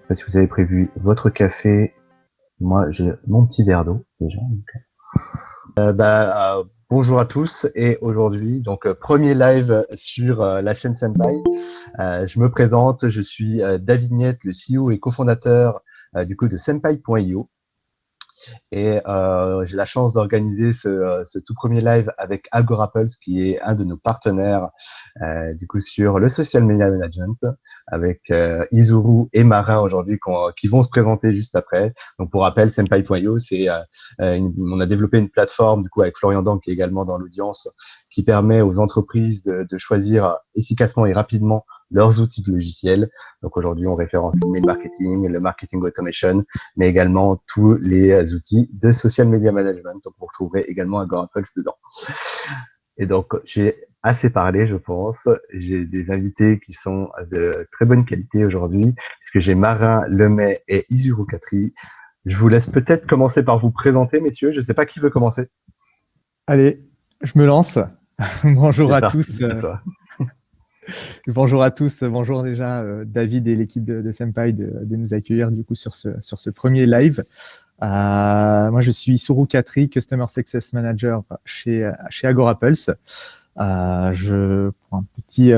sais pas si vous avez prévu votre café. Moi, j'ai mon petit verre d'eau déjà. Bonjour à tous et aujourd'hui, premier live sur la chaîne Senpai. Je me présente, je suis David Niette, le CEO et cofondateur de Senpai.io. Et j'ai la chance d'organiser ce tout premier live avec Agorapulse, qui est un de nos partenaires sur le social media management, avec Izuru et Marin aujourd'hui qui vont se présenter juste après. Donc pour rappel, Senpai.io, on a développé une plateforme avec Florian Dang qui est également dans l'audience, qui permet aux entreprises de choisir efficacement et rapidement leurs outils de logiciels. Donc aujourd'hui, on référence l'email marketing, le marketing automation, mais également tous les outils de social media management. Donc vous retrouverez également Agorapulse dedans. Et donc j'ai assez parlé, je pense. J'ai des invités qui sont de très bonne qualité aujourd'hui, puisque j'ai Marin Lemay et Izuru Katri. Je vous laisse peut-être commencer par vous présenter, messieurs. Je ne sais pas qui veut commencer. Allez, je me lance. Bonjour à tous. À toi. Bonjour à tous. Bonjour déjà David et l'équipe de Senpai de nous accueillir du coup sur ce premier live. Moi, je suis Izuru Katri, Customer Success Manager chez Agorapulse. Pour un petit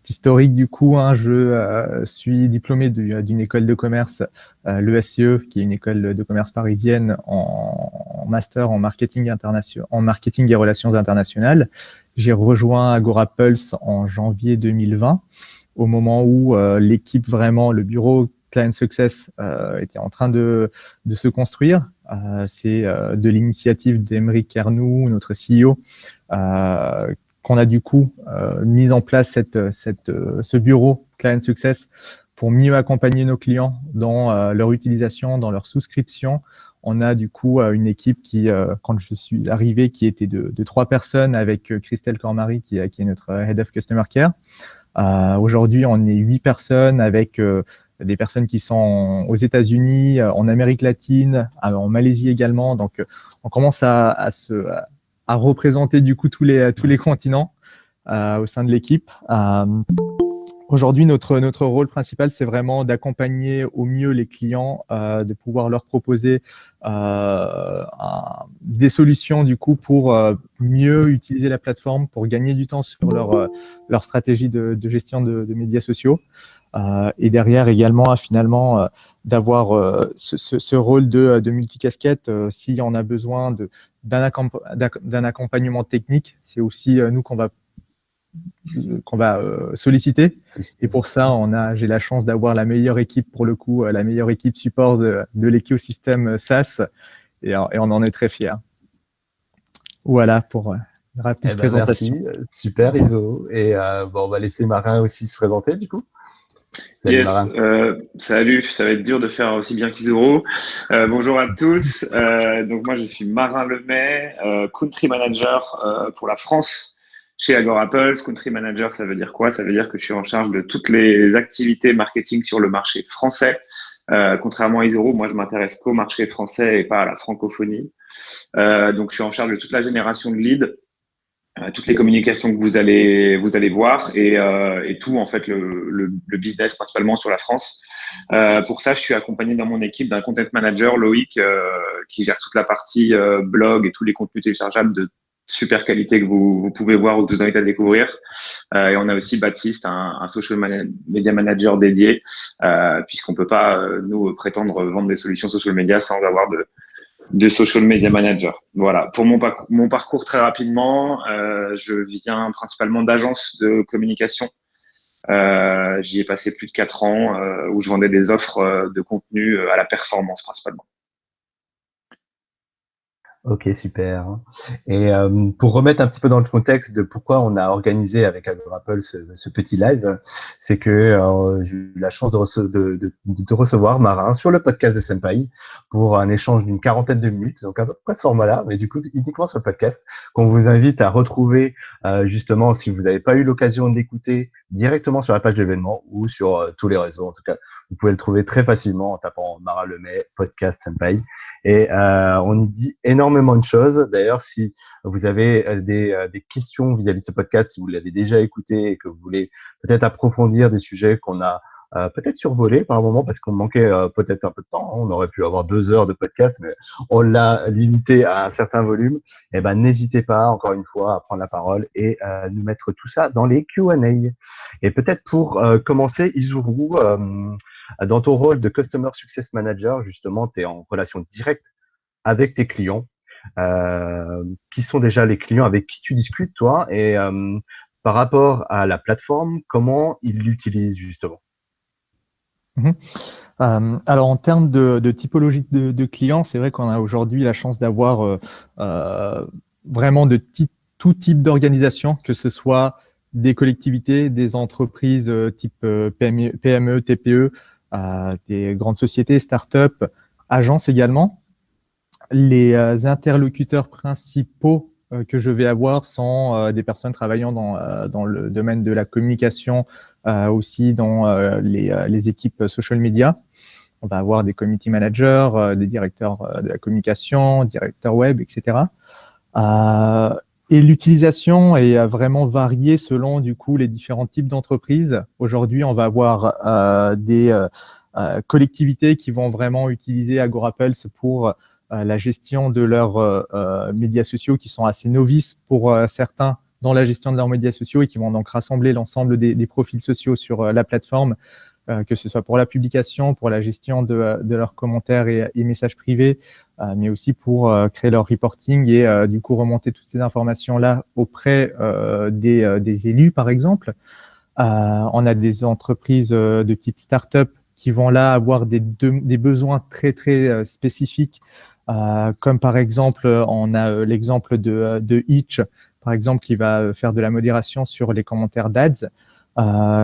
historique du coup, je suis diplômé d'une école de commerce, l'ESCE, qui est une école de commerce parisienne en master en marketing et relations internationales. J'ai rejoint Agorapulse en janvier 2020, au moment où l'équipe vraiment, le bureau Client Success était en train de se construire. C'est de l'initiative d'Emeric Ernoux, notre CEO, qu'on a du coup mis en place ce bureau Client Success pour mieux accompagner nos clients dans leur utilisation, dans leur souscription. On a du coup une équipe qui, quand je suis arrivé, qui était de 3 personnes avec Christelle Cormary qui est notre Head of Customer Care. Aujourd'hui, on est 8 personnes avec des personnes qui sont aux États-Unis, en Amérique latine, en Malaisie également. Donc, on commence à représenter du coup tous les continents au sein de l'équipe. Aujourd'hui, notre rôle principal, c'est vraiment d'accompagner au mieux les clients, de pouvoir leur proposer des solutions du coup pour mieux utiliser la plateforme, pour gagner du temps sur leur stratégie de gestion de médias sociaux. Et derrière également, finalement, d'avoir ce rôle de multicasquette. S'il en a besoin d'un accompagnement technique, c'est aussi nous qu'on va solliciter. Et pour ça, j'ai la chance d'avoir la meilleure équipe, pour le coup, la meilleure équipe support de l'écosystème SaaS. Et on en est très fiers. Voilà pour une rapide présentation. Merci, super Iso. Et on va laisser Marin aussi se présenter du coup. Salut, yes, salut, ça va être dur de faire aussi bien qu'Izuru. Bonjour à tous. Donc moi, je suis Marin Lemay, Country Manager pour la France chez Agorapulse. Country Manager, ça veut dire quoi? Ça veut dire que je suis en charge de toutes les activités marketing sur le marché français. Contrairement à Izuru, moi, je m'intéresse qu'au marché français et pas à la francophonie. Donc, je suis en charge de toute la génération de leads, toutes les communications que vous allez voir et tout en fait le business principalement sur la France. Pour ça, je suis accompagné dans mon équipe d'un content manager, Loïc, qui gère toute la partie blog et tous les contenus téléchargeables de super qualité que vous pouvez voir ou que je vous invite à découvrir. Et on a aussi Baptiste, un social media manager dédié, puisqu'on peut pas nous prétendre vendre des solutions social media sans avoir de social media manager. Voilà. Pour mon parcours très rapidement, je viens principalement d'agences de communication. J'y ai passé plus de 4 ans où je vendais des offres de contenu à la performance principalement. Ok, super. Et pour remettre un petit peu dans le contexte de pourquoi on a organisé avec Agorapulse ce petit live, c'est que j'ai eu la chance de recevoir Marin sur le podcast de Senpai pour un échange d'une 40aine de minutes, donc à peu près ce format-là, mais du coup uniquement sur le podcast, qu'on vous invite à retrouver justement si vous n'avez pas eu l'occasion d'écouter directement sur la page d'événements ou sur tous les réseaux. En tout cas, vous pouvez le trouver très facilement en tapant Marin Lemay, podcast Senpai. Et on y dit énormément de choses. D'ailleurs, si vous avez des questions vis-à-vis de ce podcast, si vous l'avez déjà écouté et que vous voulez peut-être approfondir des sujets qu'on a peut-être survolé par moment parce qu'on manquait peut-être un peu de temps. On aurait pu avoir 2 heures de podcast, mais on l'a limité à un certain volume. Eh ben, n'hésitez pas, encore une fois, à prendre la parole et nous mettre tout ça dans les Q&A. Et peut-être pour commencer, Izuru, dans ton rôle de Customer Success Manager, justement, tu es en relation directe avec tes clients. Qui sont déjà les clients avec qui tu discutes, toi, et par rapport à la plateforme, comment ils l'utilisent justement? Alors, en termes de typologie de clients, c'est vrai qu'on a aujourd'hui la chance d'avoir vraiment tout type d'organisation, que ce soit des collectivités, des entreprises type PME, TPE, des grandes sociétés, start-up, agences également. Les interlocuteurs principaux que je vais avoir sont des personnes travaillant dans le domaine de la communication, aussi dans les équipes social media. On va avoir des community managers, des directeurs de la communication, directeurs web, etc. Et l'utilisation est vraiment variée selon du coup les différents types d'entreprises. Aujourd'hui, on va avoir des collectivités qui vont vraiment utiliser AgoraPulse pour la gestion de leurs médias sociaux, qui sont assez novices pour certains dans la gestion de leurs médias sociaux et qui vont donc rassembler l'ensemble des profils sociaux sur la plateforme, que ce soit pour la publication, pour la gestion de leurs commentaires et messages privés, mais aussi pour créer leur reporting et du coup remonter toutes ces informations-là auprès des élus, par exemple. On a des entreprises de type start-up qui vont là avoir des besoins très, très spécifiques, comme par exemple, on a l'exemple de Itch, par exemple, qui va faire de la modération sur les commentaires d'ads,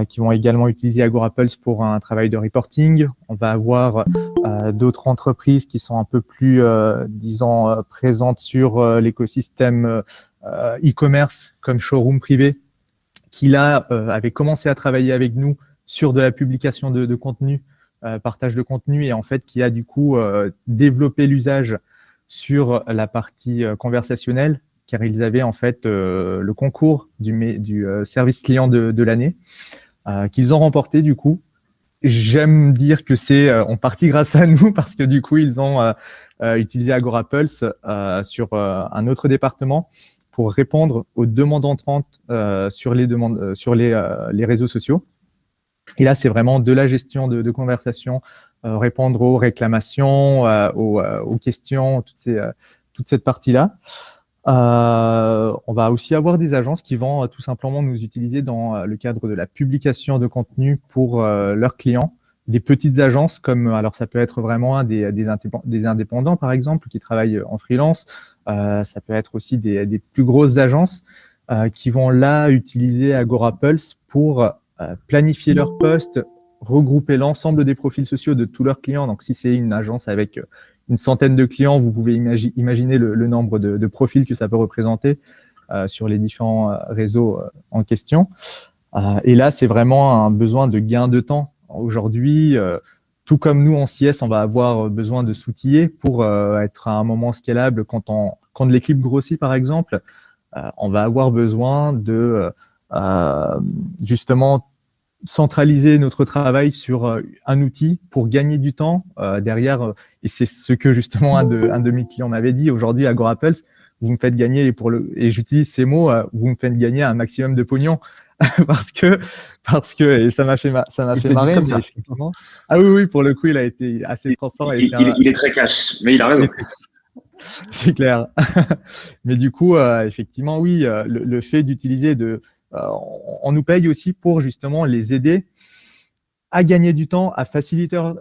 qui vont également utiliser AgoraPulse pour un travail de reporting. On va avoir d'autres entreprises qui sont un peu plus, disons, présentes sur l'écosystème e-commerce, comme Showroom Privé, qui là avait commencé à travailler avec nous sur de la publication de contenu, partage de contenu, et en fait qui a du coup développé l'usage sur la partie conversationnelle, car ils avaient en fait le concours du service client de l'année, qu'ils ont remporté du coup. J'aime dire que c'est en partie grâce à nous, parce que du coup ils ont utilisé AgoraPulse sur un autre département pour répondre aux demandes entrantes sur les réseaux sociaux. Et là, c'est vraiment de la gestion de conversation, répondre aux réclamations, aux questions, toute cette partie-là. On va aussi avoir des agences qui vont tout simplement nous utiliser dans le cadre de la publication de contenu pour leurs clients. Des petites agences comme, alors ça peut être vraiment des indépendants par exemple qui travaillent en freelance, ça peut être aussi des plus grosses agences qui vont là utiliser AgoraPulse pour planifier leurs posts, regrouper l'ensemble des profils sociaux de tous leurs clients. Donc si c'est une agence avec une centaine de clients, vous pouvez imaginer le nombre de profils que ça peut représenter sur les différents réseaux en question. Et là, c'est vraiment un besoin de gain de temps. Aujourd'hui, tout comme nous en CS, on va avoir besoin de s'outiller pour être à un moment scalable. Quand l'équipe grossit, par exemple, on va avoir besoin de justement centraliser notre travail sur un outil pour gagner du temps derrière. Et c'est ce que justement un de mes clients m'avait dit. Aujourd'hui, AgoraPulse, vous me faites gagner, et j'utilise ces mots, vous me faites gagner un maximum de pognon. parce que et ça m'a fait marrer, mais effectivement. Ah oui, pour le coup, il a été assez transparent. Il est très cash, mais il a raison. C'est clair. Mais du coup, effectivement, oui, le fait d'utiliser on nous paye aussi pour justement les aider à gagner du temps, à faciliter leur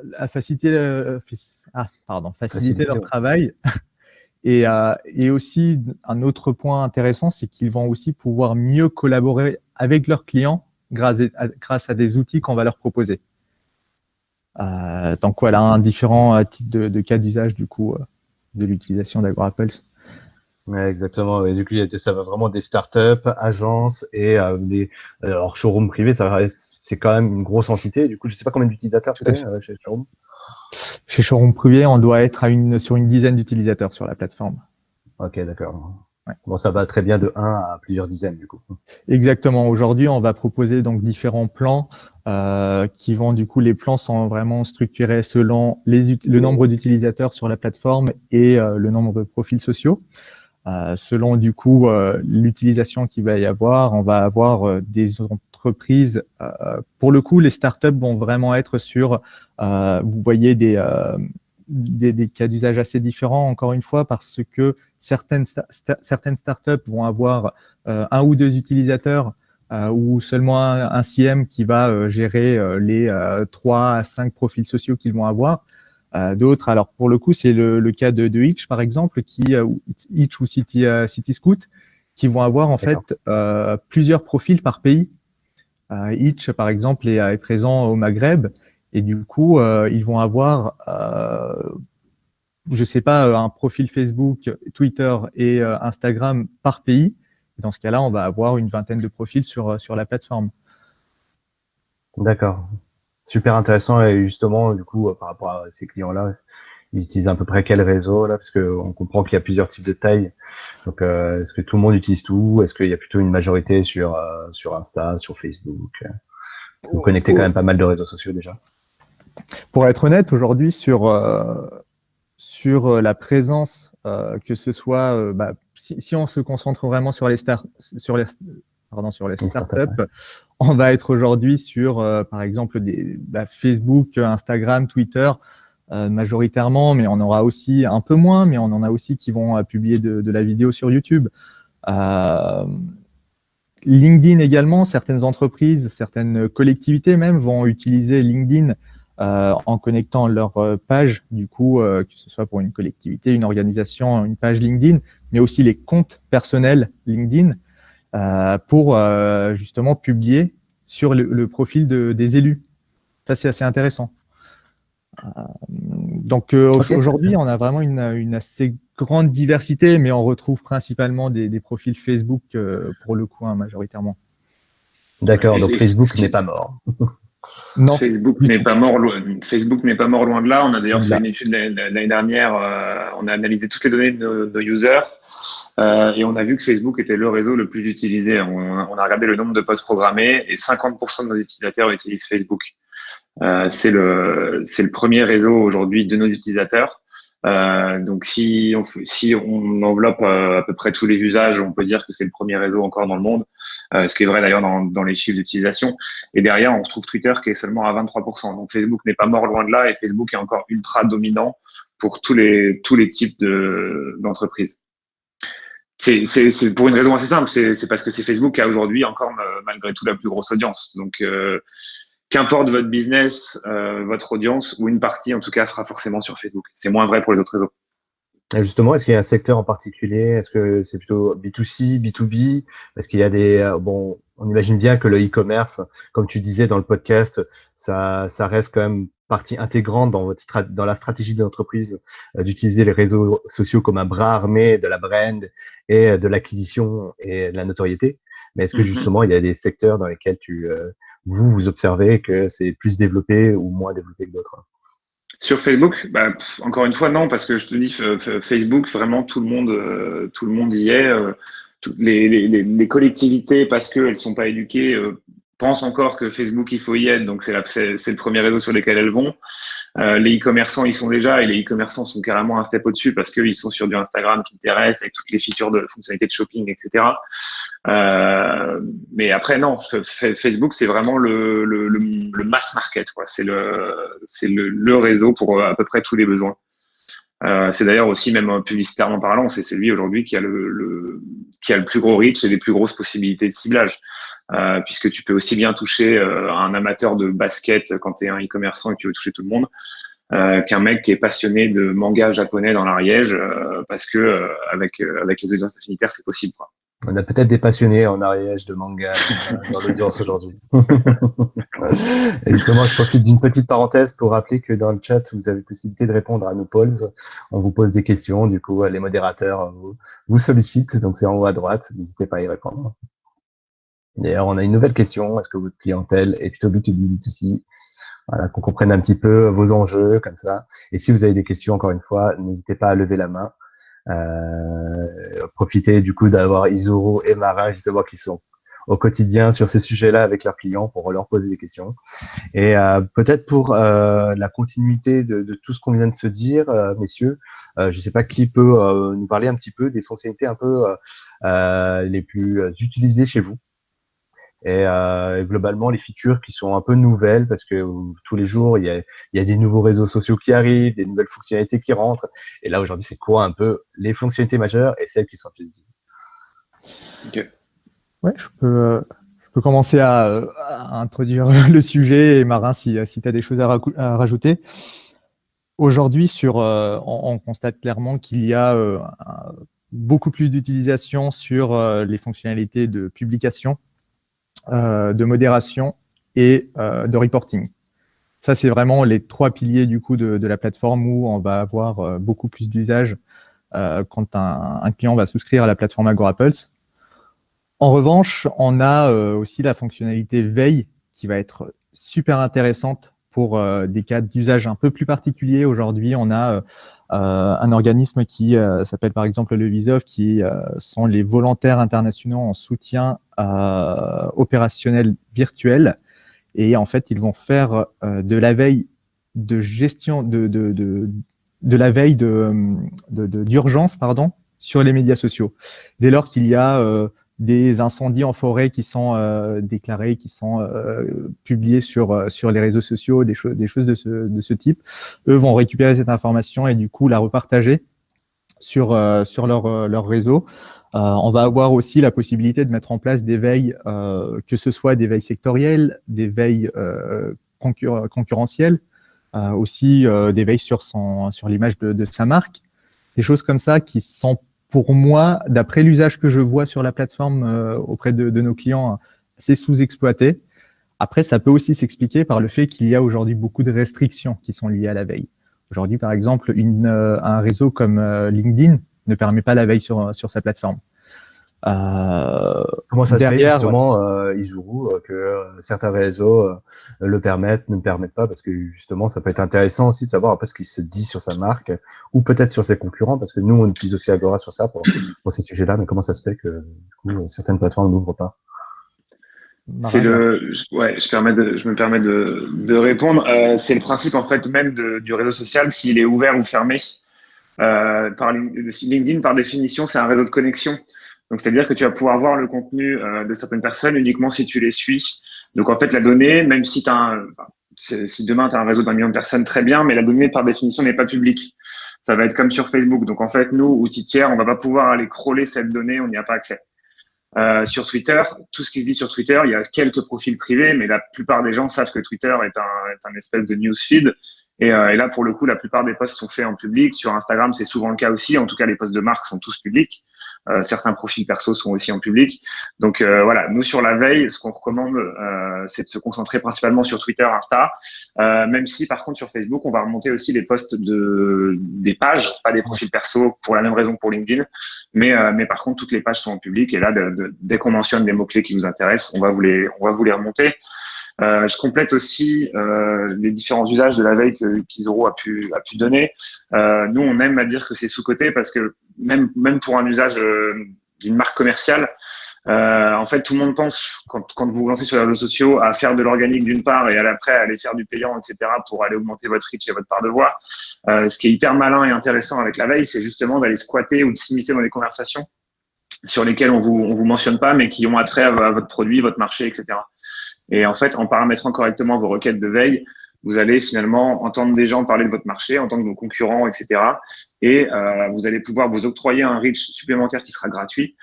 travail. Et aussi, un autre point intéressant, c'est qu'ils vont aussi pouvoir mieux collaborer avec leurs clients grâce à des outils qu'on va leur proposer. Donc voilà, un différent type de cas d'usage du coup de l'utilisation d'AgoraPulse. Ouais, exactement. Et du coup, ça va vraiment des startups, agences et alors Showroom Privé, c'est quand même une grosse entité. Du coup, je sais pas combien d'utilisateurs c'est chez Showroom. Chez Showroom Privé, on doit être sur une dizaine d'utilisateurs sur la plateforme. Ok, d'accord. Ouais. Bon, ça va très bien de 1 à plusieurs dizaines, du coup. Exactement. Aujourd'hui, on va proposer donc différents plans qui vont, du coup, les plans sont vraiment structurés selon le nombre d'utilisateurs sur la plateforme et le nombre de profils sociaux. Selon, du coup, l'utilisation qu'il va y avoir, on va avoir des entreprises. Pour le coup, les startups vont vraiment être sur, vous voyez, des cas d'usage assez différents, encore une fois, parce que certaines startups vont avoir 1 ou 2 utilisateurs ou seulement un CM qui va gérer les 3 à 5 profils sociaux qu'ils vont avoir. D'autres, alors pour le coup, c'est le cas de Hitch, par exemple, Hitch ou Cityscoot, qui vont avoir en fait plusieurs profils par pays. Hitch, par exemple, est présent au Maghreb, et du coup, ils vont avoir, je sais pas, un profil Facebook, Twitter et Instagram par pays. Dans ce cas-là, on va avoir une vingtaine de profils sur la plateforme. D'accord. Super intéressant. Et justement, du coup, par rapport à ces clients-là, ils utilisent à peu près quel réseau là? Parce qu'on comprend qu'il y a plusieurs types de tailles. Donc, est-ce que tout le monde utilise tout? Est-ce qu'il y a plutôt une majorité sur Insta, sur Facebook? Vous connectez quand même pas mal de réseaux sociaux déjà. Pour être honnête, aujourd'hui, sur la présence, que ce soit, si on se concentre vraiment sur les startups, on va être aujourd'hui sur, par exemple, Facebook, Instagram, Twitter, majoritairement, mais on aura aussi un peu moins, mais on en a aussi qui vont publier de la vidéo sur YouTube. LinkedIn également, certaines entreprises, certaines collectivités même vont utiliser LinkedIn en connectant leur page, du coup, que ce soit pour une collectivité, une organisation, une page LinkedIn, mais aussi les comptes personnels LinkedIn pour justement publier sur le profil des élus. Ça, c'est assez intéressant. Donc aujourd'hui, on a vraiment une assez grande diversité, mais on retrouve principalement des profils Facebook pour le coup, majoritairement. D'accord, donc Facebook n'est pas mort. Non. Facebook n'est pas mort loin de là. On a d'ailleurs fait une étude l'année dernière. On a analysé toutes les données de nos users et on a vu que Facebook était le réseau le plus utilisé. On a regardé le nombre de posts programmés et 50% de nos utilisateurs utilisent Facebook. C'est le premier réseau aujourd'hui de nos utilisateurs. Donc si on enveloppe à peu près tous les usages, on peut dire que c'est le premier réseau encore dans le monde, ce qui est vrai d'ailleurs dans les chiffres d'utilisation. Et derrière, on retrouve Twitter qui est seulement à 23%. Donc Facebook n'est pas mort loin de là et Facebook est encore ultra dominant pour tous les types d'entreprises. C'est pour une raison assez simple, c'est parce que c'est Facebook qui a aujourd'hui encore malgré tout la plus grosse audience. Donc qu'importe votre business, votre audience, ou une partie en tout cas sera forcément sur Facebook. C'est moins vrai pour les autres réseaux. Et justement, est-ce qu'il y a un secteur en particulier? Est-ce que c'est plutôt B2C, B2B? Est-ce qu'il y a des bon, on imagine bien que le e-commerce, comme tu disais dans le podcast, ça reste quand même partie intégrante dans la stratégie de l'entreprise d'utiliser les réseaux sociaux comme un bras armé de la brand et de l'acquisition et de la notoriété. Mais est-ce que justement, il y a des secteurs dans lesquels vous observez que c'est plus développé ou moins développé que d'autres? Sur Facebook, encore une fois, non, parce que je te dis, Facebook, vraiment, tout le monde y est. Les collectivités, parce qu'elles sont pas éduquées, pensent encore que Facebook, il faut y être, donc c'est le premier réseau sur lequel elles vont. Les e-commerçants, ils sont déjà, et les e-commerçants sont carrément un step au-dessus parce qu'ils sont sur du Instagram, Pinterest, avec toutes les features de fonctionnalités de shopping, etc. Mais après, non, Facebook, c'est vraiment le mass market, quoi. C'est le réseau pour à peu près tous les besoins. C'est d'ailleurs aussi, même publicitairement parlant, c'est celui aujourd'hui qui a le plus gros reach et les plus grosses possibilités de ciblage. Puisque tu peux aussi bien toucher un amateur de basket quand tu es un e-commerçant et que tu veux toucher tout le monde, qu'un mec qui est passionné de manga japonais dans l'Ariège, parce que avec les audiences affinitaires, c'est possible, quoi. On a peut-être des passionnés en Ariège de manga dans l'audience aujourd'hui. Et justement, je profite d'une petite parenthèse pour rappeler que dans le chat, vous avez possibilité de répondre à nos polls. On vous pose des questions, du coup, les modérateurs vous sollicitent, donc c'est en haut à droite, n'hésitez pas à y répondre. D'ailleurs, on a une nouvelle question. Est-ce que votre clientèle est plutôt B2B, B2C? Voilà, qu'on comprenne un petit peu vos enjeux, comme ça. Et si vous avez des questions, encore une fois, n'hésitez pas à lever la main. Profiter du coup d'avoir Isuru et Marin justement qui sont au quotidien sur ces sujets-là avec leurs clients pour leur poser des questions. Et peut-être pour la continuité de tout ce qu'on vient de se dire, messieurs, je ne sais pas qui peut nous parler un petit peu des fonctionnalités un peu les plus utilisées chez vous. Et globalement, les features qui sont un peu nouvelles, parce que tous les jours, il y a des nouveaux réseaux sociaux qui arrivent, des nouvelles fonctionnalités qui rentrent. Et là, aujourd'hui, c'est quoi un peu les fonctionnalités majeures et celles qui sont plus utilisées? Ok. Ouais, je peux commencer à introduire le sujet, et Marin, si tu as des choses à rajouter. Aujourd'hui, on constate clairement qu'il y a beaucoup plus d'utilisation sur les fonctionnalités de publication, de modération et de reporting. Ça, c'est vraiment les 3 piliers du coup de la plateforme où on va avoir beaucoup plus d'usage quand un client va souscrire à la plateforme AgoraPulse. En revanche, on a aussi la fonctionnalité veille qui va être super intéressante pour des cas d'usage un peu plus particuliers. Aujourd'hui, on a un organisme qui s'appelle par exemple le VISOF, qui sont les volontaires internationaux en soutien opérationnel virtuel. Et en fait, ils vont faire de la veille de gestion, de la veille d'urgence, sur les médias sociaux. Dès lors qu'il y a des incendies en forêt qui sont déclarés, qui sont publiés sur les réseaux sociaux, des choses de ce type, eux vont récupérer cette information et du coup la repartager sur leur réseau. On va avoir aussi la possibilité de mettre en place des veilles, que ce soit des veilles sectorielles, des veilles concurrentielles, aussi des veilles sur l'image de sa marque, des choses comme ça qui sont, pour moi, d'après l'usage que je vois sur la plateforme auprès de nos clients, c'est sous-exploité. Après, ça peut aussi s'expliquer par le fait qu'il y a aujourd'hui beaucoup de restrictions qui sont liées à la veille. Aujourd'hui, par exemple, un réseau comme LinkedIn ne permet pas la veille sur sa plateforme. Comment ça se fait justement, Isuru, que certains réseaux le permettent, ne le permettent pas, parce que justement, ça peut être intéressant aussi de savoir un peu ce qui se dit sur sa marque, ou peut-être sur ses concurrents, parce que nous, on utilise aussi Agora sur ça pour ces sujets-là, mais comment ça se fait que du coup, certaines plateformes n'ouvrent pas? Je me permets de répondre. C'est le principe en fait même du réseau social, s'il est ouvert ou fermé. LinkedIn, par définition, c'est un réseau de connexion. Donc, c'est-à-dire que tu vas pouvoir voir le contenu de certaines personnes uniquement si tu les suis. Donc, en fait, la donnée, même si si demain tu as un réseau d'1 million de personnes, très bien, mais la donnée par définition n'est pas publique. Ça va être comme sur Facebook. Donc, en fait, nous, outils tiers, on va pas pouvoir aller crawler cette donnée, on n'y a pas accès. Sur Twitter, tout ce qui se dit sur Twitter, il y a quelques profils privés, mais la plupart des gens savent que Twitter est un espèce de newsfeed. Et là, pour le coup, la plupart des posts sont faits en public. Sur Instagram, c'est souvent le cas aussi. En tout cas, les posts de marque sont tous publics. Certains profils perso sont aussi en public. Donc voilà, nous sur la veille, ce qu'on recommande, c'est de se concentrer principalement sur Twitter, Insta. Même si par contre sur Facebook, on va remonter aussi les posts des pages, pas des profils perso, pour la même raison que pour LinkedIn. Mais par contre, toutes les pages sont en public. Et là, dès qu'on mentionne des mots-clés qui nous intéressent, on va vous les remonter. Je complète aussi les différents usages de la veille qu'Isuru a pu donner. Nous, on aime à dire que c'est sous-coté parce que même pour un usage d'une marque commerciale, en fait, tout le monde pense, quand vous vous lancez sur les réseaux sociaux, à faire de l'organique d'une part et après à aller faire du payant, etc., pour aller augmenter votre reach et votre part de voix. Ce qui est hyper malin et intéressant avec la veille, c'est justement d'aller squatter ou de s'immiscer dans des conversations sur lesquelles on vous mentionne pas, mais qui ont attrait à votre produit, votre marché, etc. Et en fait, en paramétrant correctement vos requêtes de veille, vous allez finalement entendre des gens parler de votre marché, entendre vos concurrents, etc. Et vous allez pouvoir vous octroyer un reach supplémentaire qui sera gratuit.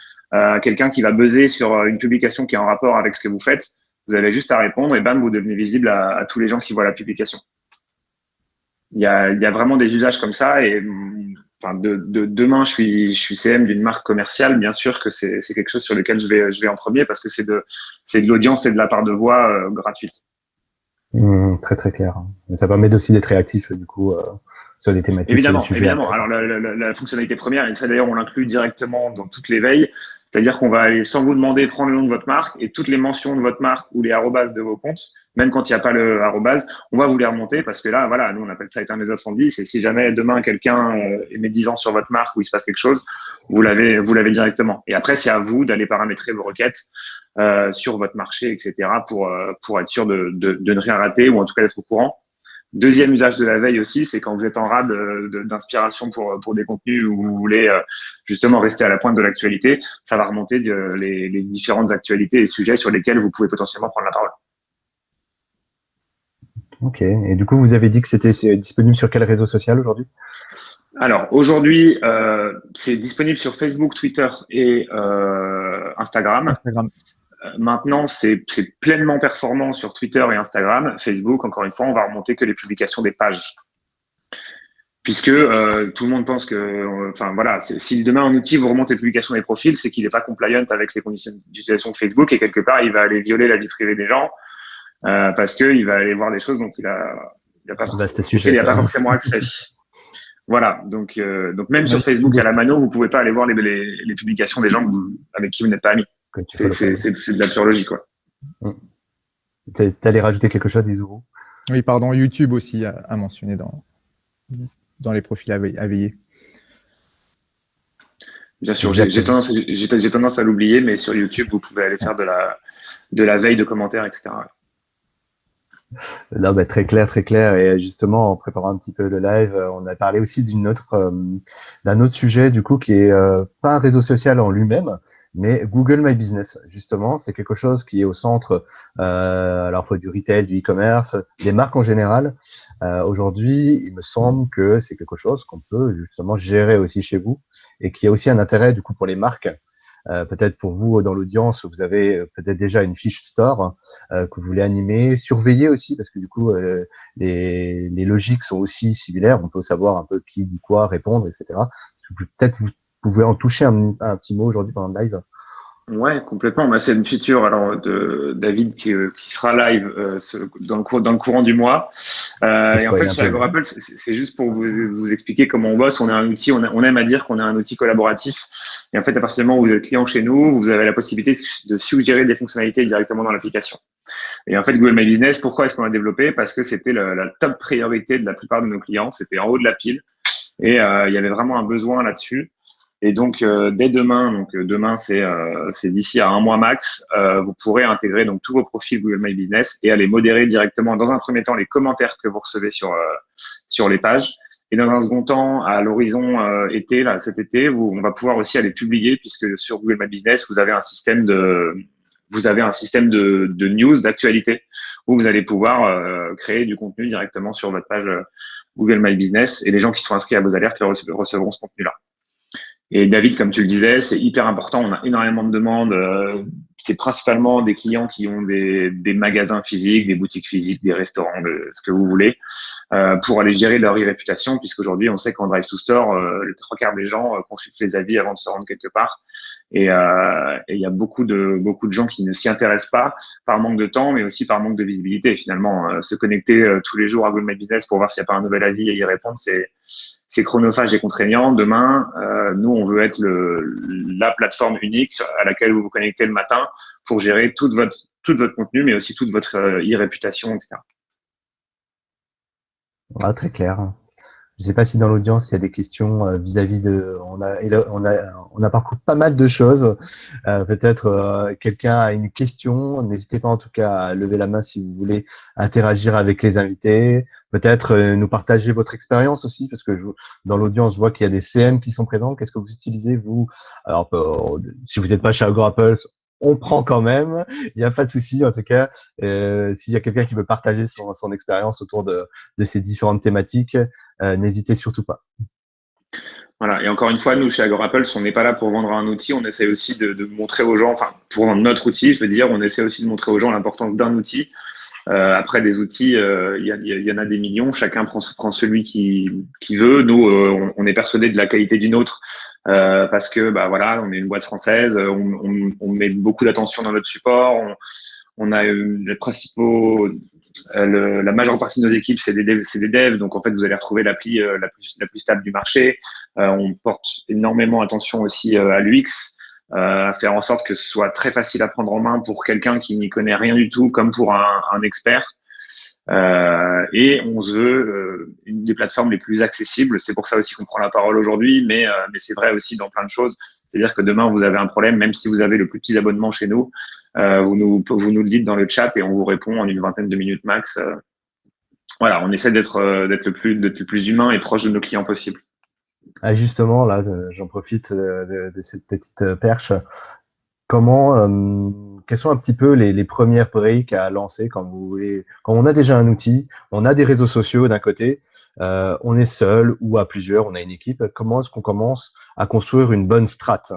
Quelqu'un qui va buzzer sur une publication qui est en rapport avec ce que vous faites, vous avez juste à répondre et bam, vous devenez visible à tous les gens qui voient la publication. Il y a vraiment des usages comme ça et demain, je suis CM d'une marque commerciale. Bien sûr que c'est quelque chose sur lequel je vais en premier parce que c'est de l'audience et de la part de voix gratuite. Très très clair. Ça permet aussi d'être réactif du coup sur des thématiques. Évidemment. Alors la fonctionnalité première, et ça d'ailleurs on l'inclut directement dans toutes les veilles, C'est-à-dire qu'on va aller, sans vous demander, prendre le nom de votre marque et toutes les mentions de votre marque ou les arrobas de vos comptes, même quand il n'y a pas le arrobas, on va vous les remonter parce que là, voilà, nous, on appelle ça éteindre les incendies. Et si jamais demain, quelqu'un met 10 ans sur votre marque ou il se passe quelque chose, vous l'avez directement. Et après, c'est à vous d'aller paramétrer vos requêtes sur votre marché, etc., pour être sûr de ne rien rater ou en tout cas d'être au courant. Deuxième usage de la veille aussi, c'est quand vous êtes en rade d'inspiration pour des contenus où vous voulez justement rester à la pointe de l'actualité, ça va remonter les différentes actualités et sujets sur lesquels vous pouvez potentiellement prendre la parole. Ok. Et du coup, vous avez dit que c'était disponible sur quel réseau social aujourd'hui? Alors, aujourd'hui, c'est disponible sur Facebook, Twitter et Instagram. Maintenant, c'est pleinement performant sur Twitter et Instagram. Facebook, encore une fois, on va remonter que les publications des pages. Puisque tout le monde pense que, enfin voilà, si demain un outil vous remonte les publications des profils, c'est qu'il n'est pas compliant avec les conditions d'utilisation de Facebook et quelque part, il va aller violer la vie privée des gens parce qu'il va aller voir des choses dont il n'a pas forcément accès. Voilà, donc même sur Facebook à la mano, vous pouvez pas aller voir les publications des gens avec qui vous n'êtes pas amis. C'est de la pure logique, quoi. Tu allais rajouter quelque chose, Isuru? Oui, pardon, YouTube aussi à mentionner dans les profils à veiller. Bien sûr, j'ai tendance à l'oublier, mais sur YouTube, vous pouvez aller faire de la veille de commentaires, etc. Non, bah, très clair. Et justement, en préparant un petit peu le live, on a parlé aussi d'un autre sujet, du coup, qui est pas un réseau social en lui-même, mais Google My Business. Justement, c'est quelque chose qui est au centre à la fois du retail, du e-commerce, des marques en général. Aujourd'hui, il me semble que c'est quelque chose qu'on peut justement gérer aussi chez vous et qui a aussi un intérêt, du coup, pour les marques. Peut-être pour vous dans l'audience, vous avez peut-être déjà une fiche store que vous voulez animer, surveiller aussi parce que du coup les logiques sont aussi similaires. On peut savoir un peu qui dit quoi, répondre, etc. Peut-être vous pouvez en toucher un petit mot aujourd'hui pendant le live. Ouais, complètement. Bah, c'est une feature alors de David qui sera live dans le courant du mois. Et en fait, chez AgoRapple, c'est juste pour vous expliquer comment on bosse. On a un outil, on aime à dire qu'on a un outil collaboratif. Et en fait, à partir du moment où vous êtes client chez nous, vous avez la possibilité de suggérer des fonctionnalités directement dans l'application. Et en fait, Google My Business, pourquoi est-ce qu'on l'a développé? Parce que c'était la top priorité de la plupart de nos clients. C'était en haut de la pile. Et il y avait vraiment un besoin là-dessus. Et donc, dès demain, demain, c'est d'ici à un mois max, vous pourrez intégrer donc tous vos profils Google My Business et aller modérer directement, dans un premier temps, les commentaires que vous recevez sur les pages. Et dans un second temps, à l'horizon cet été, on va pouvoir aussi aller publier, puisque sur Google My Business, vous avez un système de news, d'actualité, où vous allez pouvoir créer du contenu directement sur votre page Google My Business. Et les gens qui sont inscrits à vos alertes recevront ce contenu-là. Et David, comme tu le disais, c'est hyper important. On a énormément de demandes. C'est principalement des clients qui ont des magasins physiques, des boutiques physiques, des restaurants, ce que vous voulez, pour aller gérer leur e-réputation, puisqu'aujourd'hui, on sait qu'en Drive to Store, les 3/4 des gens consultent les avis avant de se rendre quelque part. Et il y a beaucoup de gens qui ne s'y intéressent pas par manque de temps, mais aussi par manque de visibilité. Finalement, se connecter tous les jours à Google My Business pour voir s'il n'y a pas un nouvel avis et y répondre, c'est chronophage et contraignant. Demain, nous, on veut être la plateforme unique à laquelle vous vous connectez le matin pour gérer tout votre contenu, mais aussi toute votre e-réputation, etc. Ah, très clair. Je ne sais pas si dans l'audience il y a des questions vis-à-vis de. On a parcouru pas mal de choses. Peut-être quelqu'un a une question. N'hésitez pas en tout cas à lever la main si vous voulez interagir avec les invités. Peut-être nous partager votre expérience aussi, parce que dans l'audience, je vois qu'il y a des CM qui sont présents. Qu'est-ce que vous utilisez vous? Alors, si vous n'êtes pas chez AgoRapple, on prend quand même. Il n'y a pas de souci. En tout cas, s'il y a quelqu'un qui veut partager son expérience autour de ces différentes thématiques, n'hésitez surtout pas. Voilà. Et encore une fois, nous, chez AgoRapple, on n'est pas là pour vendre un outil. On essaie aussi de montrer aux gens, enfin, pour vendre notre outil, je veux dire, on essaie aussi de montrer aux gens l'importance d'un outil. Après, des outils, il y en a des millions. Chacun prend celui qui veut. Nous, on est persuadés de la qualité d'une autre parce que, bah voilà, on est une boîte française. On met beaucoup d'attention dans notre support. On a les principaux. La majeure partie de nos équipes, c'est des devs. Donc, en fait, vous allez retrouver l'appli la plus stable du marché. On porte énormément attention aussi à l'UX. à faire en sorte que ce soit très facile à prendre en main pour quelqu'un qui n'y connaît rien du tout, comme pour un expert. Et on se veut une des plateformes les plus accessibles. C'est pour ça aussi qu'on prend la parole aujourd'hui, mais c'est vrai aussi dans plein de choses. C'est-à-dire que demain, vous avez un problème, même si vous avez le plus petit abonnement chez nous, vous nous le dites dans le chat et on vous répond en une vingtaine de minutes max. Voilà, on essaie d'être le plus humain et proche de nos clients possible. Ah, justement, là, j'en profite de cette petite perche. Quelles sont un petit peu les premières briques à lancer quand on a déjà un outil, on a des réseaux sociaux d'un côté, on est seul ou à plusieurs, on a une équipe. Comment est-ce qu'on commence à construire une bonne strate,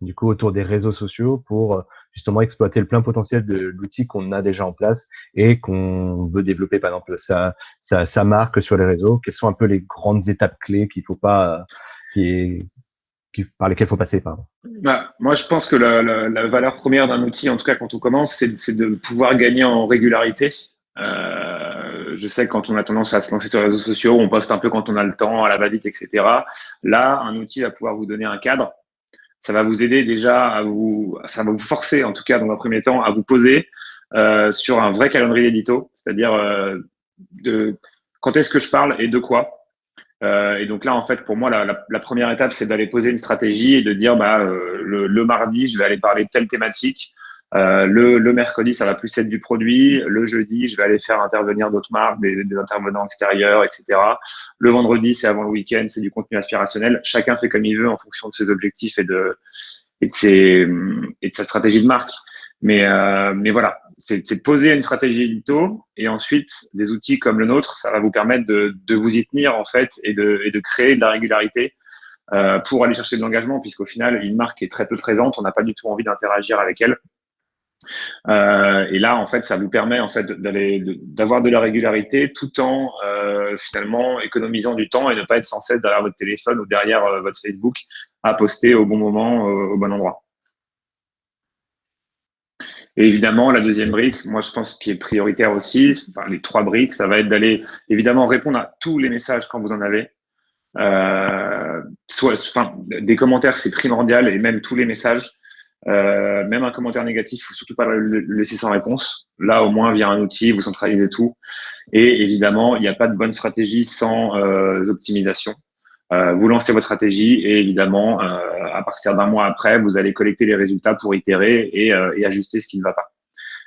du coup, autour des réseaux sociaux pour justement exploiter le plein potentiel de l'outil qu'on a déjà en place et qu'on veut développer, par exemple, sa marque sur les réseaux? Quelles sont un peu les grandes étapes clés qu'il faut pas, par lesquelles il faut passer, pardon? Bah, moi, je pense que la valeur première d'un outil, en tout cas quand on commence, c'est de pouvoir gagner en régularité. Je sais que quand on a tendance à se lancer sur les réseaux sociaux, on poste un peu quand on a le temps, à la va-vite, etc. Là, un outil va pouvoir vous donner un cadre. Ça va vous aider déjà ça va vous forcer, en tout cas dans un premier temps, à vous poser sur un vrai calendrier édito, c'est-à-dire de quand est-ce que je parle et de quoi. Et donc là, en fait, pour moi, la première étape, c'est d'aller poser une stratégie et de dire, le mardi, je vais aller parler de telle thématique. Le mercredi, ça va plus être du produit. Le jeudi, je vais aller faire intervenir d'autres marques, des intervenants extérieurs, etc. Le vendredi, c'est avant le week-end, c'est du contenu aspirationnel. Chacun fait comme il veut en fonction de ses objectifs et de sa stratégie de marque. Mais voilà, c'est poser une stratégie édito et ensuite des outils comme le nôtre, ça va vous permettre de vous y tenir en fait et de créer de la régularité pour aller chercher de l'engagement, puisqu'au final, une marque est très peu présente, on n'a pas du tout envie d'interagir avec elle. Et là, en fait, ça vous permet en fait d'avoir de la régularité tout en finalement économisant du temps et ne pas être sans cesse derrière votre téléphone ou derrière votre Facebook à poster au bon moment, au bon endroit. Et évidemment, la deuxième brique, moi je pense qui est prioritaire aussi, enfin, les 3 briques, ça va être d'aller évidemment répondre à tous les messages quand vous en avez. Des commentaires, c'est primordial, et même tous les messages. Même un commentaire négatif, il faut surtout pas le laisser sans réponse. Là, au moins, via un outil, vous centralisez tout. Et évidemment, il n'y a pas de bonne stratégie sans optimisation. Vous lancez votre stratégie et évidemment, à partir d'un mois après, vous allez collecter les résultats pour itérer et ajuster ce qui ne va pas.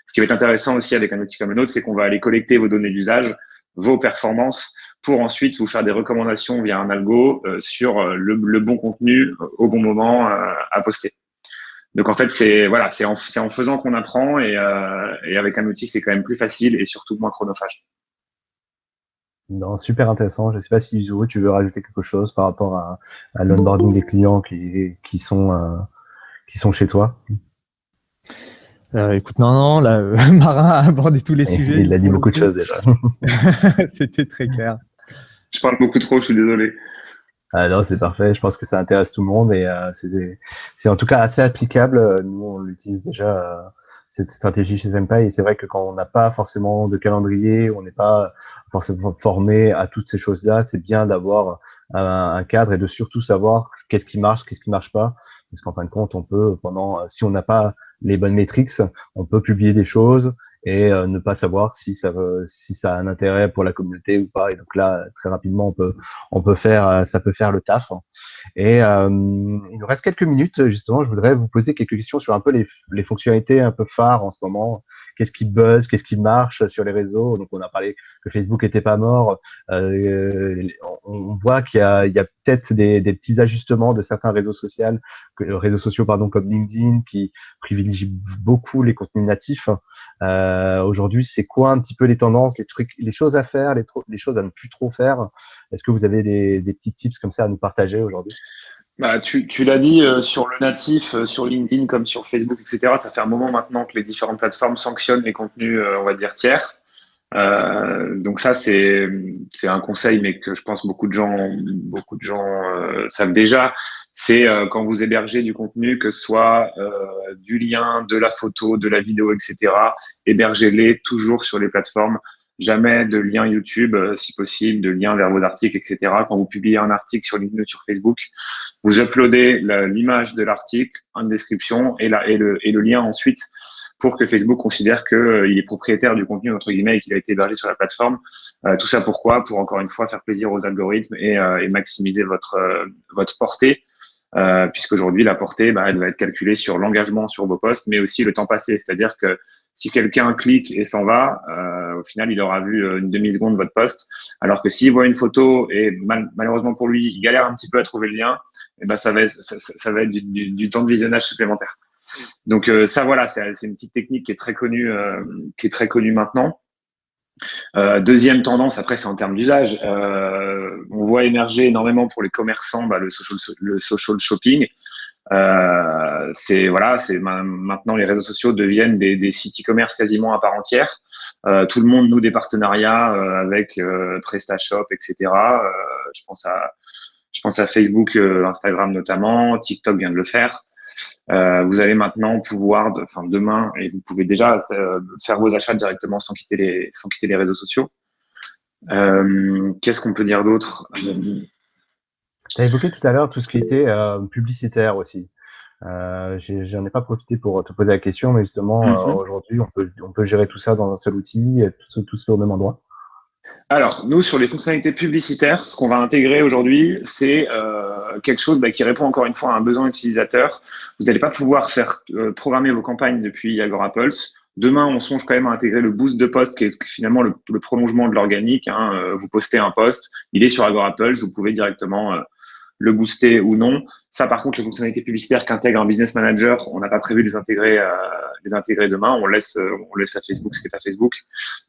Ce qui va être intéressant aussi avec un outil comme le nôtre, c'est qu'on va aller collecter vos données d'usage, vos performances, pour ensuite vous faire des recommandations via un algo sur le bon contenu au bon moment à poster. Donc en fait, c'est en faisant qu'on apprend et avec un outil, c'est quand même plus facile et surtout moins chronophage. Non, super intéressant. Je ne sais pas si Zuru, tu veux rajouter quelque chose par rapport à l'onboarding des clients qui sont chez toi. Écoute, non, là, Marin a abordé tous les sujets. Il a dit beaucoup de choses déjà. C'était très clair. Je parle beaucoup trop, je suis désolé. Non, c'est parfait. Je pense que ça intéresse tout le monde et c'est en tout cas assez applicable. Nous, on l'utilise déjà cette stratégie chez Senpai et c'est vrai que quand on n'a pas forcément de calendrier, on n'est pas forcément formé à toutes ces choses-là, c'est bien d'avoir un cadre et de surtout savoir qu'est-ce qui marche pas. Parce qu'en fin de compte, si on n'a pas les bonnes métriques, on peut publier des choses et ne pas savoir si ça a un intérêt pour la communauté ou pas. Et donc là, très rapidement, ça peut faire le taf. Et il nous reste quelques minutes, justement. Je voudrais vous poser quelques questions sur un peu les fonctionnalités un peu phares en ce moment. Qu'est-ce qui buzz, qu'est-ce qui marche sur les réseaux? Donc on a parlé que Facebook était pas mort. On voit qu'il y a peut-être des petits ajustements de certains réseaux sociaux, comme LinkedIn, qui privilégient beaucoup les contenus natifs. Aujourd'hui, c'est quoi un petit peu les tendances, les trucs, les choses à faire, les choses à ne plus trop faire? Est-ce que vous avez des petits tips comme ça à nous partager aujourd'hui? Tu l'as dit, sur le natif, sur LinkedIn comme sur Facebook, etc., ça fait un moment maintenant que les différentes plateformes sanctionnent les contenus, on va dire, tiers. Donc ça, c'est un conseil, mais que je pense beaucoup de gens savent déjà. C'est quand vous hébergez du contenu, que ce soit du lien, de la photo, de la vidéo, etc., hébergez-les toujours sur les plateformes jamais de lien YouTube, si possible, de lien vers vos articles, etc. Quand vous publiez un article sur LinkedIn ou sur Facebook, vous uploadez l'image de l'article, une description et le lien ensuite pour que Facebook considère qu'il est propriétaire du contenu, entre guillemets, et qu'il a été hébergé sur la plateforme. Tout ça pourquoi? Pour encore une fois faire plaisir aux algorithmes et maximiser votre portée. Puisqu'aujourd'hui, la portée, elle va être calculée sur l'engagement sur vos posts, mais aussi le temps passé. C'est-à-dire que si quelqu'un clique et s'en va, au final, il aura vu une demi-seconde votre post. Alors que s'il voit une photo et malheureusement pour lui, il galère un petit peu à trouver le lien, et ça va être du temps de visionnage supplémentaire. Donc ça, voilà, c'est une petite technique qui est très connue maintenant. Deuxième tendance, après c'est en termes d'usage, on voit émerger énormément pour les commerçants le social shopping. Maintenant les réseaux sociaux deviennent des sites e-commerce quasiment à part entière. Tout le monde noue des partenariats avec PrestaShop, etc. Je pense à Facebook, Instagram notamment, TikTok vient de le faire. Vous allez maintenant pouvoir, demain, et vous pouvez déjà faire vos achats directement sans quitter les réseaux sociaux. Qu'est-ce qu'on peut dire d'autre? Tu as évoqué tout à l'heure tout ce qui était publicitaire aussi. J'en ai pas profité pour te poser la question, mais justement, aujourd'hui, on peut gérer tout ça dans un seul outil, tout se fait au même endroit. Alors, nous, sur les fonctionnalités publicitaires, ce qu'on va intégrer aujourd'hui, c'est quelque chose qui répond encore une fois à un besoin utilisateur. Vous n'allez pas pouvoir faire programmer vos campagnes depuis AgoraPulse. Demain, on songe quand même à intégrer le boost de post, qui est finalement le prolongement de l'organique. Vous postez un post, il est sur AgoraPulse, vous pouvez directement le booster ou non. Ça, par contre, les fonctionnalités publicitaires qu'intègre un business manager, on n'a pas prévu de les intégrer demain. On laisse à Facebook ce qui est à Facebook.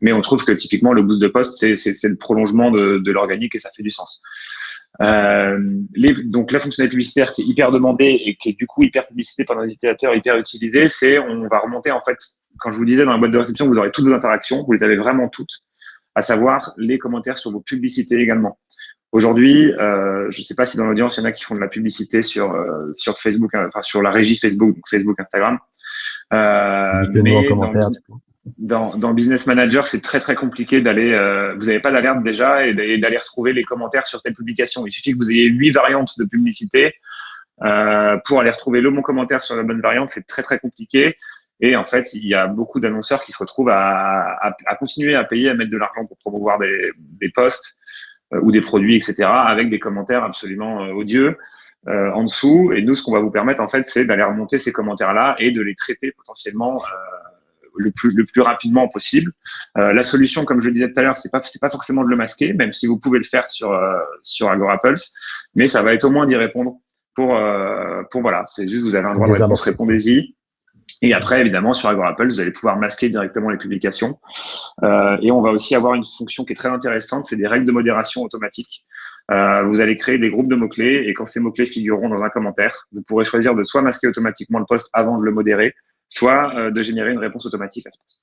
Mais on trouve que typiquement, le boost de post, c'est le prolongement de l'organique et ça fait du sens. Donc, la fonctionnalité publicitaire qui est hyper demandée et qui est du coup hyper publicitée par nos utilisateurs, hyper utilisée, c'est on va remonter en fait, quand je vous disais dans la boîte de réception, vous aurez toutes vos interactions, vous les avez vraiment toutes, à savoir les commentaires sur vos publicités également. Aujourd'hui, je ne sais pas si dans l'audience, il y en a qui font de la publicité sur Facebook, sur la régie Facebook, donc Facebook, Instagram. Mais dans Business Manager, c'est très, très compliqué d'aller… vous n'avez pas d'alerte déjà et d'aller retrouver les commentaires sur telle publication. Il suffit que vous ayez 8 variantes de publicité pour aller retrouver le bon commentaire sur la bonne variante. C'est très, très compliqué. Et en fait, il y a beaucoup d'annonceurs qui se retrouvent à continuer à payer, à mettre de l'argent pour promouvoir des posts ou des produits, etc., avec des commentaires absolument odieux en dessous. Et nous, ce qu'on va vous permettre, en fait, c'est d'aller remonter ces commentaires-là et de les traiter potentiellement le plus rapidement possible. La solution, comme je le disais tout à l'heure, c'est pas forcément de le masquer, même si vous pouvez le faire sur AgoraPulse, mais ça va être au moins d'y répondre pour voilà. C'est juste, vous avez un droit de réponse, répondez-y. Et après, évidemment, sur AgoraPulse, vous allez pouvoir masquer directement les publications. Et on va aussi avoir une fonction qui est très intéressante, c'est des règles de modération automatiques. Vous allez créer des groupes de mots-clés et quand ces mots-clés figureront dans un commentaire, vous pourrez choisir de soit masquer automatiquement le post avant de le modérer, soit de générer une réponse automatique à ce post.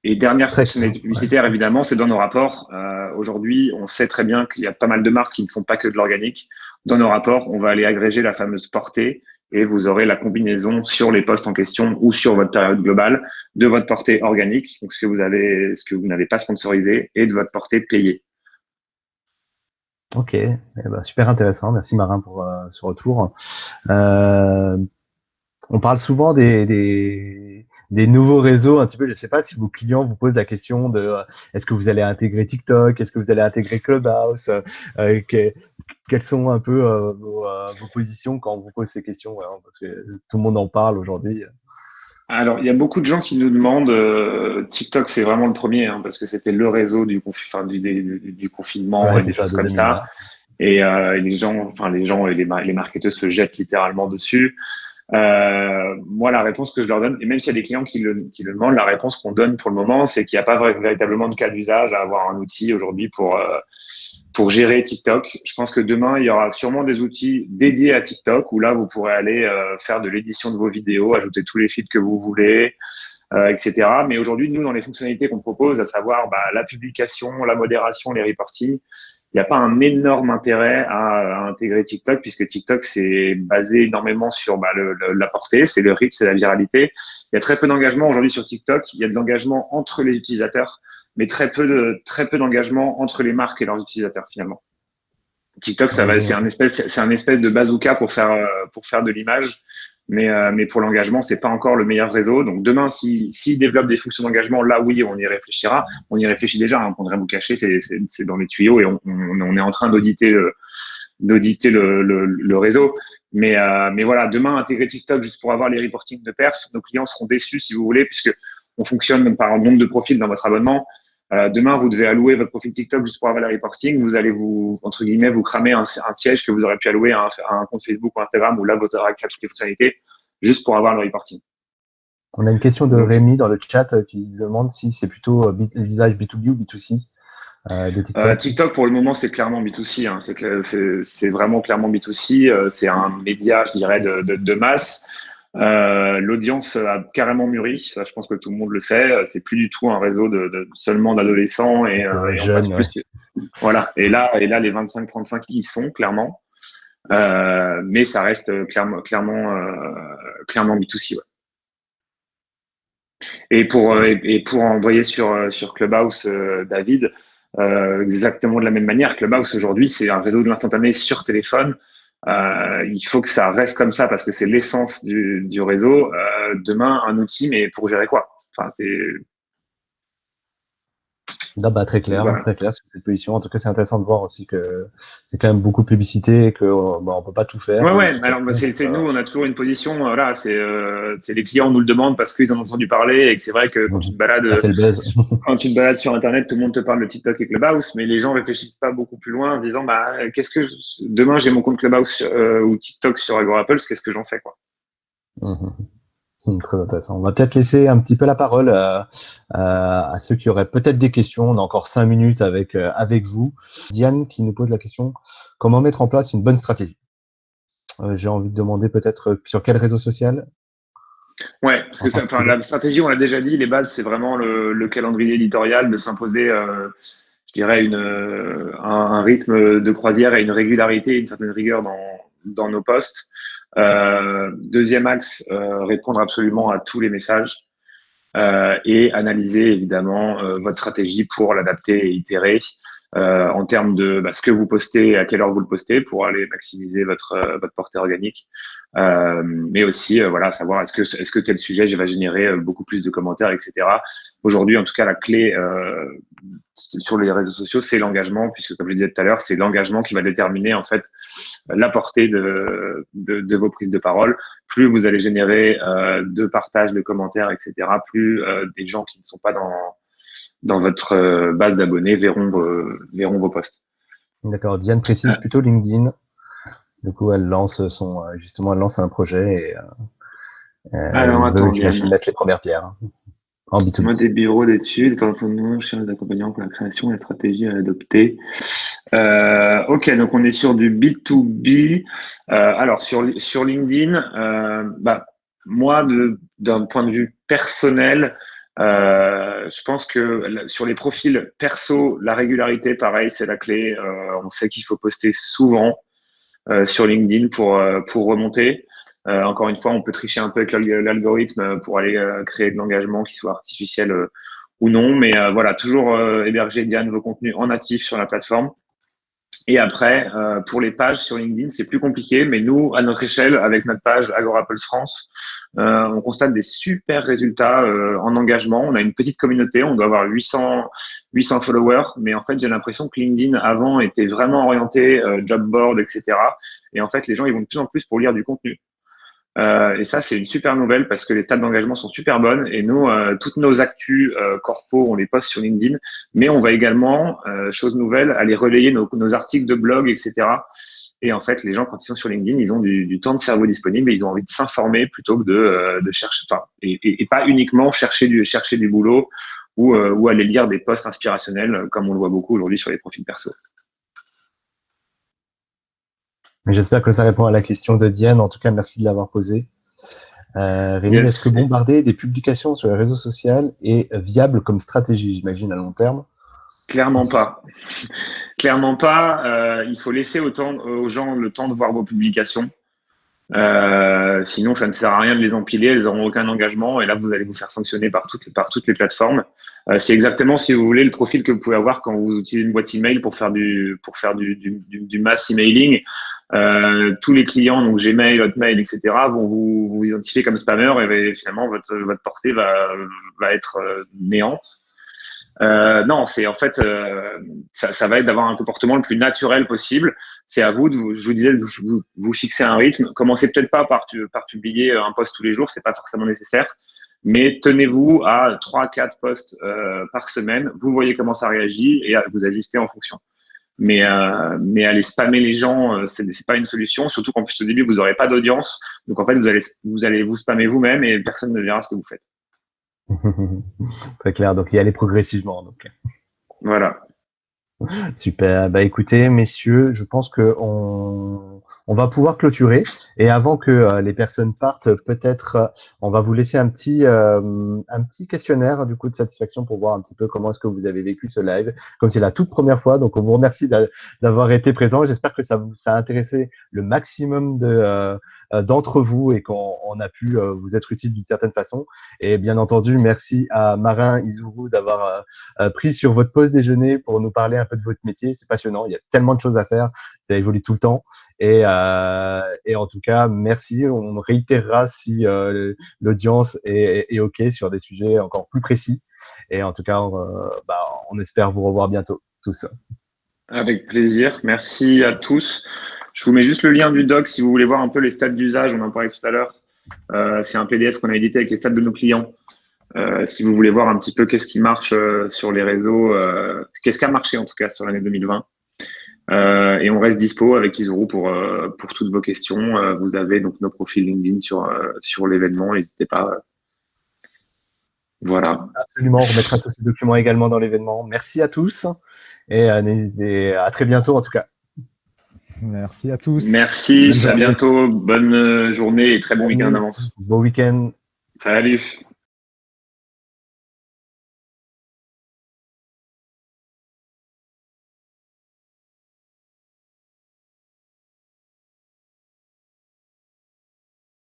Et dernière fonctionnalité publicitaire, évidemment, c'est dans nos rapports. Aujourd'hui, on sait très bien qu'il y a pas mal de marques qui ne font pas que de l'organique. Dans nos rapports, on va aller agréger la fameuse portée et vous aurez la combinaison sur les posts en question ou sur votre période globale de votre portée organique, donc ce que vous n'avez pas sponsorisé, et de votre portée payée. Ok, super intéressant. Merci Marin pour ce retour. On parle souvent des nouveaux réseaux un petit peu. Je ne sais pas si vos clients vous posent la question de est-ce que vous allez intégrer TikTok, est-ce que vous allez intégrer Clubhouse, quelles sont un peu vos positions quand on vous pose ces questions, parce que tout le monde en parle aujourd'hui. Alors, il y a beaucoup de gens qui nous demandent, TikTok, c'est vraiment le premier, parce que c'était le réseau du confinement et des choses comme ça. Et les gens et les marketeurs se jettent littéralement dessus. Moi, la réponse que je leur donne, et même s'il y a des clients qui le demandent, la réponse qu'on donne pour le moment, c'est qu'il n'y a pas véritablement de cas d'usage à avoir un outil aujourd'hui pour gérer TikTok. Je pense que demain, il y aura sûrement des outils dédiés à TikTok où là, vous pourrez aller faire de l'édition de vos vidéos, ajouter tous les feeds que vous voulez, etc. Mais aujourd'hui, nous, dans les fonctionnalités qu'on propose, à savoir la publication, la modération, les reporting, il n'y a pas un énorme intérêt à intégrer TikTok puisque TikTok, c'est basé énormément sur la portée, c'est le reach, c'est la viralité. Il y a très peu d'engagement aujourd'hui sur TikTok. Il y a de l'engagement entre les utilisateurs. mais très peu d'engagement entre les marques et leurs utilisateurs finalement. TikTok, c'est un espèce de bazooka pour faire de l'image, mais pour l'engagement, c'est pas encore le meilleur réseau. Donc demain, s'ils développent des fonctions d'engagement, là oui, on y réfléchira. On y réfléchit déjà, hein, pour ne rien vous cacher, c'est dans les tuyaux et on est en train d'auditer le réseau. Mais voilà, demain, intégrer TikTok juste pour avoir les reportings de perf, nos clients seront déçus si vous voulez, puisque on fonctionne par nombre de profils dans votre abonnement. Demain, vous devez allouer votre profil TikTok juste pour avoir les reporting. Vous allez entre guillemets, vous cramer un siège que vous aurez pu allouer à un compte Facebook ou Instagram où là, vous aurez accès à toutes les fonctionnalités juste pour avoir le reporting. On a une question de Rémi dans le chat qui se demande si c'est plutôt visage B2B ou B2C de TikTok. TikTok, pour le moment, c'est clairement B2C. Hein. C'est vraiment clairement B2C. C'est un média, je dirais, de masse. L'audience a carrément mûri, ça je pense que tout le monde le sait. C'est plus du tout un réseau seulement d'adolescents et jeunes. Plus. Voilà. Et là, les 25-35 y sont clairement, mais ça reste clairement B2C. Ouais. Et pour envoyer sur Clubhouse, David, exactement de la même manière. Clubhouse aujourd'hui, c'est un réseau de l'instantané sur téléphone. Il faut que ça reste comme ça parce que c'est l'essence du réseau. Demain, un outil, mais pour gérer quoi? Enfin, c'est. Très clair, voilà. Très clair sur cette position. En tout cas, c'est intéressant de voir aussi que c'est quand même beaucoup de publicité et qu'on peut pas tout faire. Ouais. Alors, nous, on a toujours une position. Voilà, c'est les clients nous le demandent parce qu'ils en ont entendu parler et que c'est vrai que quand tu te balades, sur Internet, tout le monde te parle de TikTok et Clubhouse, mais les gens réfléchissent pas beaucoup plus loin en disant, demain j'ai mon compte Clubhouse ou TikTok sur Agorapulse, qu'est-ce que j'en fais, quoi. Très intéressant. On va peut-être laisser un petit peu la parole à ceux qui auraient peut-être des questions. On a encore 5 minutes avec vous. Diane qui nous pose la question, comment mettre en place une bonne stratégie? J'ai envie de demander peut-être sur quel réseau social? Ouais, parce que la stratégie, on l'a déjà dit, les bases, c'est vraiment le calendrier éditorial, de s'imposer, je dirais, un rythme de croisière et une régularité, une certaine rigueur dans nos posts. Deuxième axe, répondre absolument à tous les messages et analyser évidemment votre stratégie pour l'adapter et itérer en termes de ce que vous postez et à quelle heure vous le postez pour aller maximiser votre portée organique. Mais aussi savoir est-ce que tel sujet va générer beaucoup plus de commentaires, etc. Aujourd'hui, en tout cas, la clé sur les réseaux sociaux, c'est l'engagement, puisque comme je disais tout à l'heure, c'est l'engagement qui va déterminer en fait la portée de vos prises de parole. Plus vous allez générer de partages, de commentaires, etc., plus des gens qui ne sont pas dans votre base d'abonnés verront vos posts. D'accord. Diane précise plutôt LinkedIn. Du coup, elle lance un projet et alors, j'imagine mettre les premières pierres en B2B. Moi, des bureaux d'études, étant donné chez les accompagnants pour la création et la stratégie à adopter. Ok, donc on est sur du B2B. Alors sur LinkedIn, moi, d'un point de vue personnel, je pense que sur les profils perso, la régularité, pareil, c'est la clé. On sait qu'il faut poster souvent sur LinkedIn pour remonter. Encore une fois, on peut tricher un peu avec l'algorithme pour aller créer de l'engagement qui soit artificiel ou non. Mais toujours héberger, Diane, vos contenus en natif sur la plateforme. Et après, pour les pages sur LinkedIn, c'est plus compliqué. Mais nous, à notre échelle, avec notre page Agorapulse France, on constate des super résultats en engagement. On a une petite communauté, on doit avoir 800 followers. Mais en fait, j'ai l'impression que LinkedIn, avant, était vraiment orienté job board, etc. Et en fait, les gens, ils vont de plus en plus pour lire du contenu. Et ça, c'est une super nouvelle parce que les stats d'engagement sont super bonnes. Et nous, toutes nos actus corpo, on les poste sur LinkedIn. Mais on va également, chose nouvelle, aller relayer nos articles de blog, etc. Et en fait, les gens, quand ils sont sur LinkedIn, ils ont du temps de cerveau disponible et ils ont envie de s'informer plutôt que de chercher, et pas uniquement chercher du boulot ou aller lire des posts inspirationnels comme on le voit beaucoup aujourd'hui sur les profils perso. J'espère que ça répond à la question de Diane. En tout cas, merci de l'avoir posée. Rémi, est-ce que bombarder des publications sur les réseaux sociaux est viable comme stratégie, j'imagine, à long terme? Clairement pas. Clairement pas. Il faut laisser aux gens le temps de voir vos publications. Sinon, ça ne sert à rien de les empiler, elles n'auront aucun engagement et là, vous allez vous faire sanctionner par toutes les plateformes. C'est exactement, si vous voulez, le profil que vous pouvez avoir quand vous utilisez une boîte email pour faire du mass emailing. Tous les clients, donc Gmail, Hotmail, etc., vont vous identifier comme spammer et finalement, votre portée va être néante. Non, c'est en fait, ça va être d'avoir un comportement le plus naturel possible. C'est à vous, je vous disais, de vous fixer un rythme. Commencez peut-être pas par publier un post tous les jours, c'est pas forcément nécessaire, mais tenez-vous à 3-4 posts par semaine. Vous voyez comment ça réagit et vous ajustez en fonction. Mais aller spammer les gens, c'est pas une solution. Surtout qu'en plus au début vous n'aurez pas d'audience, donc en fait vous allez vous spammer vous-même et personne ne verra ce que vous faites. Très clair, donc y aller progressivement. Donc. Voilà. Super. Bah écoutez, messieurs, je pense que on va pouvoir clôturer. Et avant que les personnes partent, peut-être on va vous laisser un petit questionnaire du coup de satisfaction pour voir un petit peu comment est-ce que vous avez vécu ce live. Comme c'est la toute première fois, donc on vous remercie d'avoir été présent. J'espère que ça a intéressé le maximum d'entre vous et qu'on a pu vous être utile d'une certaine façon. Et bien entendu, merci à Marin Izuru d'avoir pris sur votre pause déjeuner pour nous parler un peu de votre métier. C'est passionnant. Il y a tellement de choses à faire. Ça évolue tout le temps. Et en tout cas, merci. On réitérera si l'audience est OK sur des sujets encore plus précis. Et en tout cas, on espère vous revoir bientôt tous. Avec plaisir. Merci à tous. Je vous mets juste le lien du doc si vous voulez voir un peu les stats d'usage. On en parlait tout à l'heure. C'est un PDF qu'on a édité avec les stats de nos clients. Si vous voulez voir un petit peu qu'est-ce qui marche sur les réseaux, qu'est-ce qui a marché en tout cas sur l'année 2020. Et on reste dispo avec Izuru pour toutes vos questions. Vous avez donc nos profils LinkedIn sur l'événement, n'hésitez pas. Voilà. Absolument, on remettra tous ces documents également dans l'événement. Merci à tous et à très bientôt en tout cas. Merci à tous. Merci, à bientôt. Bonne journée et très bon week-end en avance. Bon week-end. Salut.